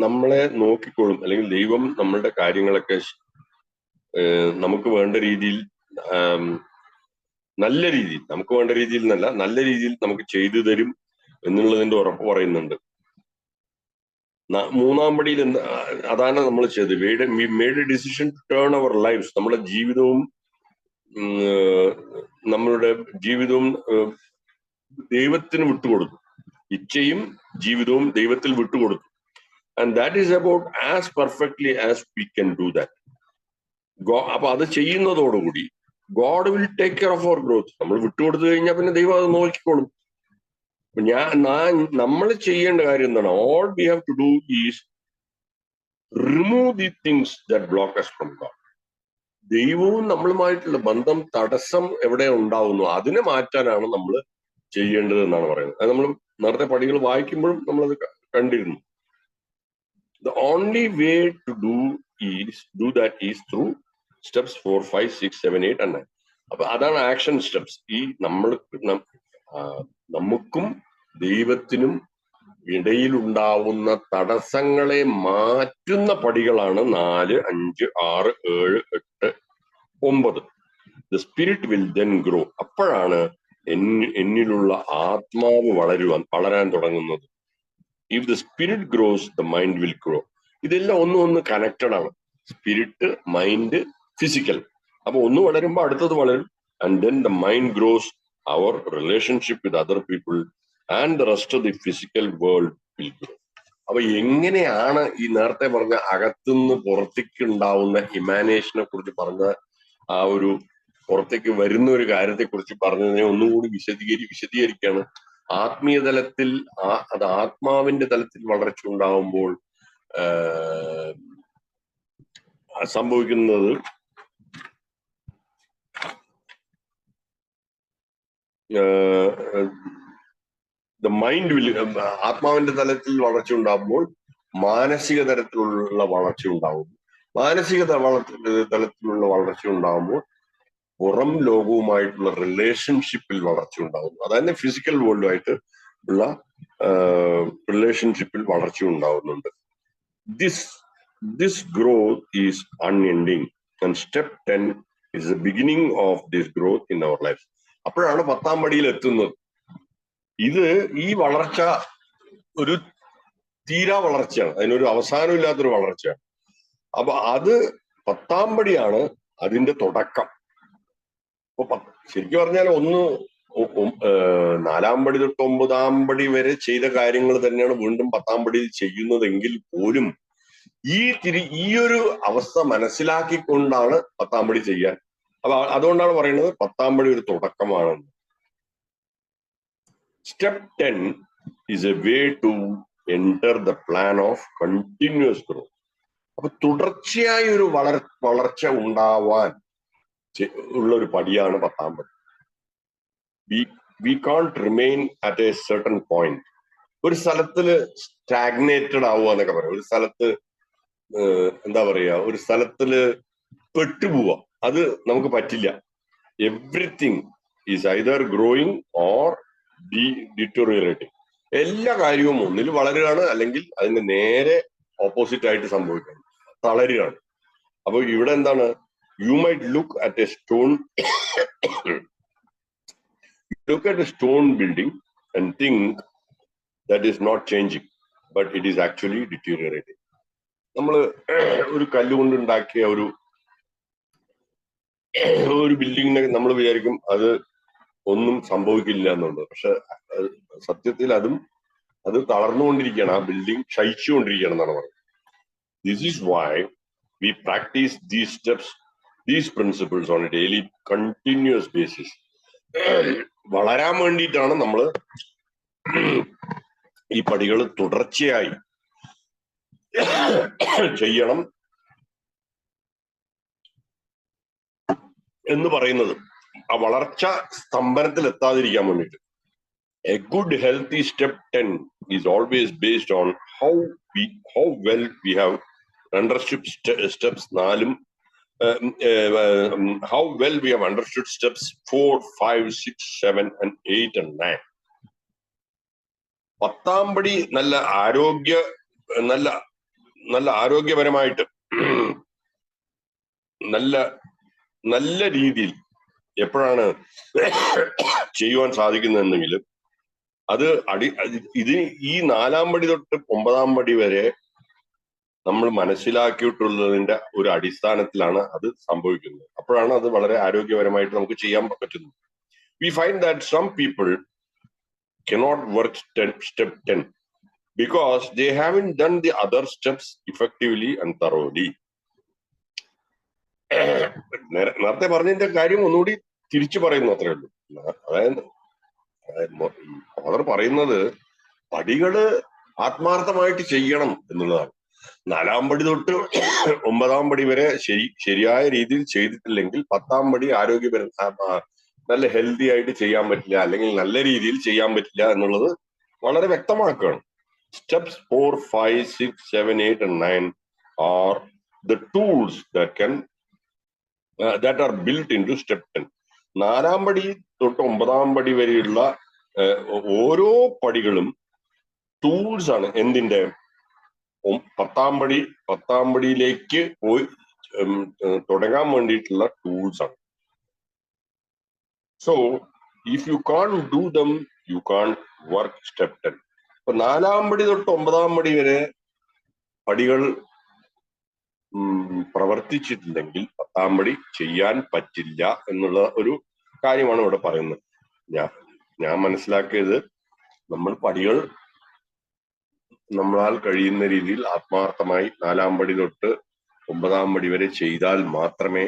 നമ്മളെ നോക്കിക്കൊള്ളും, അല്ലെങ്കിൽ ദൈവം നമ്മളുടെ കാര്യങ്ങളൊക്കെ നമുക്ക് വേണ്ട രീതിയിൽ, നല്ല രീതിയിൽ നമുക്ക് ചെയ്തു തരും എന്നുള്ളതിന്റെ ഉറപ്പ് പറയുന്നുണ്ട്. 3ാം പടിയിൽ അതാണ് നമ്മൾ ചെയ്തത്. we made a decision to turn our lives. നമ്മുടെ ജീവിതവും നമ്മളുടെ ജീവിതവും ദൈവത്തിന് വിട്ടുകൊടുത്തു. ഇച്ഛയും ജീവിതവും ദൈവത്തിൽ വിട്ടുകൊടുത്തു. And that is about as perfectly as we can do that. അപ്പൊ അത് ചെയ്യുന്നതോടുകൂടി God will take care of our growth. നമ്മൾ വിട്ടുകൊടുത്തു കഴിഞ്ഞാൽ പിന്നെ ദൈവം അത് നോക്കിക്കോളും. നമ്മൾ ചെയ്യേണ്ട കാര്യം എന്താണ്? All we have to do is remove the things that block us from God. ദൈവവും നമ്മളുമായിട്ടുള്ള ബന്ധം തടസ്സം എവിടെ ഉണ്ടാവുന്നു അതിനെ മാറ്റാനാണ് നമ്മൾ ചെയ്യേണ്ടത് എന്നാണ് പറയുന്നത്. അത് നമ്മൾ നേരത്തെ പടികൾ വായിക്കുമ്പോഴും നമ്മളത് കണ്ടിരുന്നു. The only way to do that is through steps 4, 5, 6, 7, 8 and 9. അപ്പൊ അതാണ് ആക്ഷൻ സ്റ്റെപ്സ്. ഈ നമുക്കും ദൈവത്തിനും ഇടയിലുണ്ടാവുന്ന തടസ്സങ്ങളെ മാറ്റുന്ന പടികളാണ് 4, 5, 6, 7, 8, 9. The spirit will then grow. അപ്പോഴാണ് എന്നിലുള്ള ആത്മാവ് വളരാൻ തുടങ്ങുന്നത്. If the spirit grows, the mind will grow. ഇതെല്ലാം ഒന്ന് കണക്റ്റഡ് ആണ്. Spirit, mind, physical. അപ്പൊ ഒന്ന് വളരുമ്പോൾ അടുത്തത് വളരും. And then the mind grows, our relationship with other people and the rest of the physical world will grow. അപ്പൊ എങ്ങനെയാണ് ഈ നേരത്തെ പറഞ്ഞ അകത്തുനിന്ന് പുറത്തേക്ക് ഉണ്ടാവുന്ന ഇമാനേഷനെ കുറിച്ച് പറഞ്ഞ ആ ഒരു പുറത്തേക്ക് വരുന്ന ഒരു കാര്യത്തെ കുറിച്ച് പറഞ്ഞതിനെ ഒന്നുകൂടി വിശദീകരിക്കുകയാണ്. ആത്മീയ തലത്തിൽ അത് ആത്മാവിന്റെ തലത്തിൽ വളർച്ച ഉണ്ടാവുമ്പോൾ സംഭവിക്കുന്നത് ആത്മാവിന്റെ തലത്തിൽ വളർച്ച ഉണ്ടാകുമ്പോൾ മാനസിക തലത്തിലുള്ള വളർച്ച ഉണ്ടാവും. മാനസിക തലത്തിലുള്ള വളർച്ച ഉണ്ടാകുമ്പോൾ പുറം ലോകവുമായിട്ടുള്ള റിലേഷൻഷിപ്പിൽ വളർച്ച ഉണ്ടാകും. അതായത് ഫിസിക്കൽ വേൾഡുമായിട്ട് ഉള്ള റിലേഷൻഷിപ്പിൽ വളർച്ച ഉണ്ടാവുന്നുണ്ട്. This growth is unending and step 10 is the beginning of this growth in our life. അപ്പോഴാണ് 10ാം പടിയിൽ എത്തുന്നത്. ഈ വളർച്ച ഒരു തീരാ വളർച്ചയാണ്, അതിനൊരു അവസാനമില്ലാത്തൊരു വളർച്ചയാണ്. അപ്പൊ അത് 10ാം പടിയാണ് അതിന്റെ തുടക്കം. അപ്പൊ ശരിക്കും പറഞ്ഞാൽ 4ാം പടി തൊട്ട് 9ാം പടി വരെ ചെയ്ത കാര്യങ്ങൾ തന്നെയാണ് വീണ്ടും 10ാം പടിയിൽ ചെയ്യുന്നതെങ്കിൽ പോലും ഈ ഒരു അവസ്ഥ മനസ്സിലാക്കിക്കൊണ്ടാണ് 10ാം പടി ചെയ്യാൻ. അപ്പൊ അതുകൊണ്ടാണ് പറയുന്നത് 10ാം പടി ഒരു തുടക്കമാണെന്ന്. Step 10 is a way to enter the plan of continuous growth. അപ്പൊ തുടർച്ചയായ ഒരു വളർച്ച ഉണ്ടാവാൻ ഉള്ള ഒരു പടിയാണ് 10ാം പടി. We can't remain at a certain point. ഒരു സ്ഥലത്തില് സ്റ്റാഗ്നേറ്റഡ് ആവുക എന്നൊക്കെ പറയാം. ഒരു സ്ഥലത്ത് എന്താ പറയാ, ഒരു സ്ഥലത്തില് പെട്ടുപോവുക, അത് നമുക്ക് പറ്റില്ല. Everything is either growing or deteriorating. എല്ലാ കാര്യവും ഒന്നിൽ വളരുകയാണ്, അല്ലെങ്കിൽ അതിന്റെ നേരെ ഓപ്പോസിറ്റ് ആയിട്ട് സംഭവിക്കുകയാണ്, തളരുകയാണ്. അപ്പൊ ഇവിടെ എന്താണ്? You might look at a stone building and think that is not changing, but it is actually deteriorating. നമ്മൾ ഒരു കല്ലുകൊണ്ട് ഉണ്ടാക്കിയ ഒരു ബിൽഡിങ്ങിനെ നമ്മൾ വിചാരിക്കും അത് ഒന്നും സംഭവിക്കില്ല എന്നുള്ളത്. പക്ഷെ സത്യത്തിൽ അത് തളർന്നുകൊണ്ടിരിക്കുകയാണ്. ആ ബിൽഡിംഗ് ക്ഷയിച്ചുകൊണ്ടിരിക്കുകയാണ് എന്നാണ് പറയുന്നത്. This is why we practice these steps, these principles on a daily continuous basis. വളരാൻ വേണ്ടിയിട്ടാണ് നമ്മൾ ഈ പടികൾ തുടർച്ചയായി ചെയ്യണം എന്ന് പറയുന്നത്. ആ വളർച്ച സ്തംഭനത്തിൽ എത്താതിരിക്കാൻ വേണ്ടിയിട്ട്. A good healthy step 10 is always based on how well we have understood steps 4, how well we have understood steps 4, 5, 6, 7 and 8 and 9. 10ാം പടി നല്ല ആരോഗ്യപരമായിട്ട് നല്ല രീതിയിൽ എപ്പോഴാണ് ചെയ്യുവാൻ സാധിക്കുന്നതെന്നെങ്കിൽ അത് ഈ 4ാം പടി തൊട്ട് 9ാം പടി വരെ നമ്മൾ മനസ്സിലാക്കിയിട്ടുള്ളതിന്റെ ഒരു അടിസ്ഥാനത്തിലാണ് അത് സംഭവിക്കുന്നത്. അപ്പോഴാണ് അത് വളരെ ആരോഗ്യപരമായിട്ട് നമുക്ക് ചെയ്യാൻ പറ്റുന്നത്. We find that some people cannot work step 10 because they haven't done the other steps effectively and thoroughly. നേരത്തെ പറഞ്ഞതിന്റെ കാര്യം ഒന്നുകൂടി തിരിച്ചു പറയുന്നു, അത്രേ ഉള്ളൂ. അതായത് അവർ പറയുന്നത് പടികള് ആത്മാർത്ഥമായിട്ട് ചെയ്യണം എന്നുള്ളതാണ്. 4-ാം പടി തൊട്ട് 9-ാം പടി വരെ ശരിയായ രീതിയിൽ ചെയ്തിട്ടില്ലെങ്കിൽ 10-ാം പടി നല്ല ഹെൽത്തി ആയിട്ട് ചെയ്യാൻ പറ്റില്ല, അല്ലെങ്കിൽ നല്ല രീതിയിൽ ചെയ്യാൻ പറ്റില്ല എന്നുള്ളത് വളരെ വ്യക്തമാക്കുകയാണ്. Steps 4, 5, 6, 7, 8 and 9 are the tools that are built into step 10. 4-ാം പടി തൊട്ട് 9-ാം പടി വരെയുള്ള ഓരോ പടികളും ടൂൾസ് ആണ്. എന്തിന്റെ? 10-ാം പടിയിലേക്ക് പോയി തുടങ്ങാൻ വേണ്ടിയിട്ടുള്ള ടൂൾസ് ആണ്. So if you can do them you can work step 10. അപ്പൊ 4-ാം പടി തൊട്ട് 9-ാം പടി വരെ പടികൾ പ്രവർത്തിച്ചിട്ടില്ലെങ്കിൽ 10-ാം പടി ചെയ്യാൻ പറ്റില്ല എന്നുള്ള ഒരു കാര്യമാണ് ഇവിടെ പറയുന്നത്. ഞാൻ മനസ്സിലാക്കിയത്, നമ്മൾ പടികൾ നമ്മളാൽ കഴിയുന്ന രീതിയിൽ ആത്മാർത്ഥമായി 4-ാം പടി തൊട്ട് 9-ാം പടി വരെ ചെയ്താൽ മാത്രമേ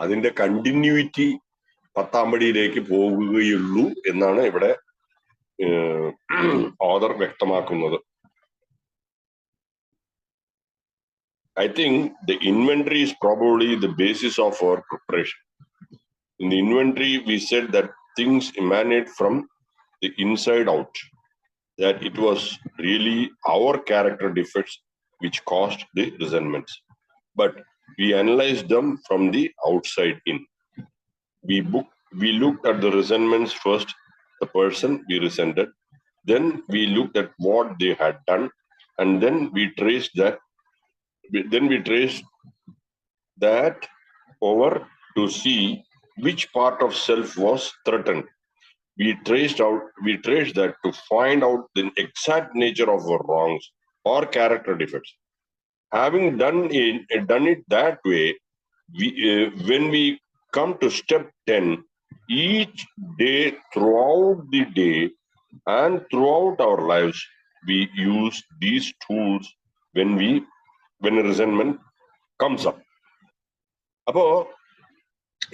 അതിന്റെ കണ്ടിന്യൂറ്റി 10-ാം പടിയിലേക്ക് പോകുകയുള്ളൂ എന്നാണ് ഇവിടെ ഓഥർ വ്യക്തമാക്കുന്നത്. I think the inventory is probably the basis of our preparation. In the inventory, we said that things emanate from the inside out, that it was really our character defects which caused the resentments. But we analyzed them from the outside in. We looked at the resentments first, the person we resented, then we looked at what they had done, and then we traced that over to see which part of self was threatened. We traced that to find out the exact nature of our wrongs or character defects. Having done it that way, when we come to step 10, each day, throughout the day and throughout our lives, we use these tools when a resentment comes up. അപ്പോ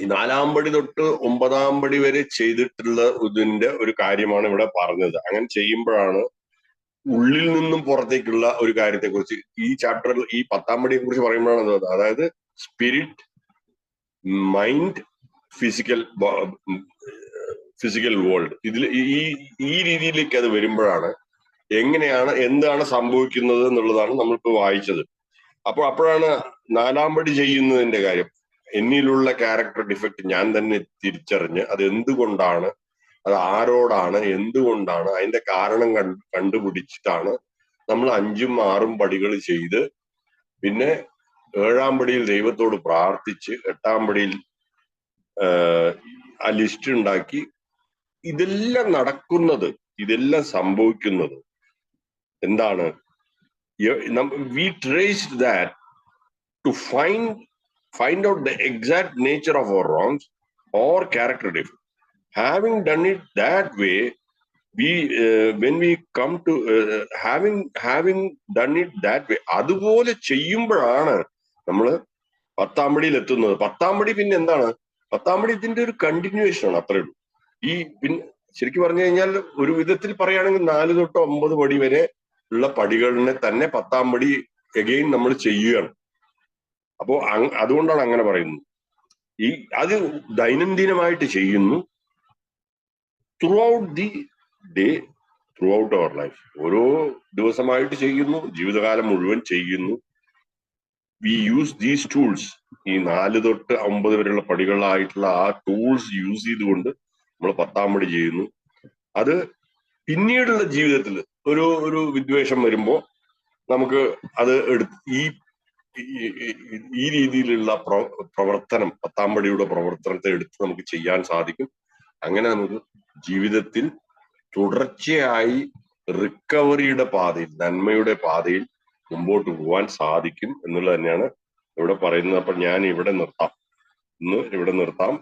ഈ 4-ാം പടി തൊട്ട് 9-ാം പടി വരെ ചെയ്തിട്ടുള്ള ഇതിന്റെ ഒരു കാര്യമാണ് ഇവിടെ പറഞ്ഞത്. അങ്ങനെ ചെയ്യുമ്പോഴാണ് ഉള്ളിൽ നിന്നും പുറത്തേക്കുള്ള ഒരു കാര്യത്തെക്കുറിച്ച് ഈ ചാപ്റ്ററിൽ ഈ 10-ാം പടിയെ കുറിച്ച് പറയുമ്പോഴാണ്, അതായത് സ്പിരിറ്റ്, മൈൻഡ്, ഫിസിക്കൽ വേൾഡ്, ഇതിൽ ഈ രീതിയിലേക്ക് അത് വരുമ്പോഴാണ് എന്താണ് സംഭവിക്കുന്നത് എന്നുള്ളതാണ് നമ്മളിപ്പോ വായിച്ചത്. അപ്പോഴാണ് 4-ാം പടി ചെയ്യുന്നതിന്റെ കാര്യം. എന്നിലുള്ള ക്യാരക്ടർ ഡിഫക്റ്റ് ഞാൻ തന്നെ തിരിച്ചറിഞ്ഞ് അത് എന്തുകൊണ്ടാണ്, അത് ആരോടാണ്, എന്തുകൊണ്ടാണ്, അതിന്റെ കാരണം കണ്ടുപിടിച്ചിട്ടാണ് നമ്മൾ 5ഉം 6ഉം പടികൾ ചെയ്ത് പിന്നെ 7-ാം പടിയിൽ ദൈവത്തോട് പ്രാർത്ഥിച്ച് 8-ാം പടിയിൽ ആ ലിസ്റ്റ് ഉണ്ടാക്കി ഇതെല്ലാം നടക്കുന്നത്, ഇതെല്ലാം സംഭവിക്കുന്നത് എന്താണ്? We traced that to find out the exact nature of our wrongs or character defect. Having done it that way, when we come to having done it that way, അതുപോലെ ചെയ്യുമ്പോഴാണ് നമ്മൾ 10-ാം പടിയിൽ എത്തുന്നത്. 10-ാം പടി പിന്നെ എന്താണ്? 10-ാം പടി ഇതിന്റെ ഒരു കണ്ടിന്യൂവേഷൻ ആണ്, അത്രേ ഉള്ളൂ. പിന്നെ ശരിക്കും പറഞ്ഞു കഴിഞ്ഞാൽ ഒരു വിധത്തിൽ പറയുകയാണെങ്കിൽ 4 തൊട്ട് 9 പടി വരെ ഉള്ള പടികളിനെ തന്നെ 10-ാം പടി എഗെയിൻ നമ്മൾ ചെയ്യുകയാണ്. അപ്പോ അതുകൊണ്ടാണ് അങ്ങനെ പറയുന്നത്. അത് ദൈനംദിനമായിട്ട് ചെയ്യുന്നു, throughout the day, throughout our life, ഓരോ ദിവസമായിട്ട് ചെയ്യുന്നു, ജീവിതകാലം മുഴുവൻ ചെയ്യുന്നു. വി യൂസ് ദീസ് ടൂൾസ്, ഈ 4 തൊട്ട് 9 വരെയുള്ള പടികളായിട്ടുള്ള ആ ടൂൾസ് യൂസ് ചെയ്തുകൊണ്ട് നമ്മൾ 10-ാം പടി ചെയ്യുന്നു. അത് പിന്നീടുള്ള ജീവിതത്തിൽ ഒരു വിദ്വേഷം വരുമ്പോ നമുക്ക് അത് ഈ രീതിയിലുള്ള പ്രവർത്തനം, 10-ാം പടിയുടെ പ്രവർത്തനത്തെ എടുത്ത് നമുക്ക് ചെയ്യാൻ സാധിക്കും. അങ്ങനെ നമുക്ക് ജീവിതത്തിൽ തുടർച്ചയായി റിക്കവറിയുടെ പാതയിൽ, നന്മയുടെ പാതയിൽ മുമ്പോട്ട് പോകാൻ സാധിക്കും എന്നുള്ളത് തന്നെയാണ് ഇവിടെ പറയുന്നത്. അപ്പൊ ഞാൻ ഇവിടെ നിർത്താം, ഇന്ന് ഇവിടെ നിർത്താം.